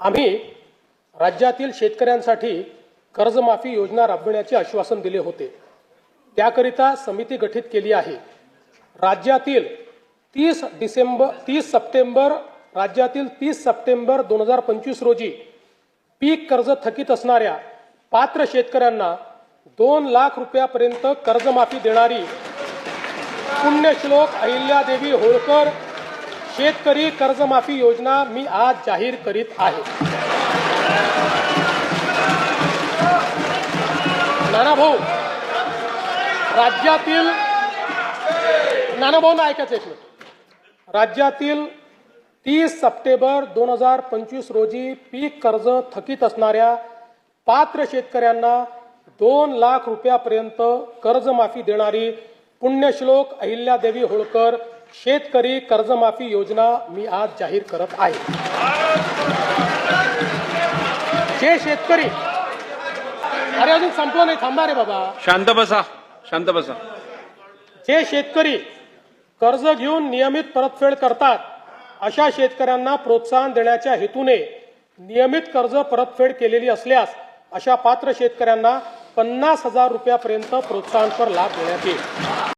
आम्ही राज्यातील शेतकऱ्यांसाठी कर्जमाफी योजना राबविण्याचे आश्वासन दिले होते। त्याकरिता समिती गठीत केली आहे। राज्यातील 30 सप्टेंबर 2025 रोजी पीक कर्ज थकीत असणाऱ्या पात्र शेतकऱ्यांना 2 लाख रुपयापर्यंत कर्जमाफी देणारी पुण्यश्लोक अहिल्यादेवी होळकर शेतकरी कर्जमाफी योजना मी आज जाहीर करीत आहे। नानाभाऊ, राज्यातील नानाभाऊ ऐकायचं एक मिनिट। राज्यातील 30 सप्टेंबर 2025 रोजी पीक कर्ज थकीत असणाऱ्या पात्र शेतकऱ्यांना 2 लाख रुपयापर्यंत कर्जमाफी देणारी पुण्यश्लोक अहिल्यादेवी होळकर शेतकरी कर्जमाफी योजना मी आज जाहीर करत आहे। जे शेतकरी अरे अजून संपलं नाही, थांबा रे बाबा, शांत बसा, शांत बसा। जे शेतकरी कर्ज घेऊन नियमित परतफेड करतात अशा शेतकऱ्यांना प्रोत्साहन देण्याच्या हेतूने नियमित कर्ज परतफेड केलेली असल्यास अशा पात्र शेतकऱ्यांना 50,000 रुपयापर्यंत प्रोत्साहनपर लाभ देण्यात येईल।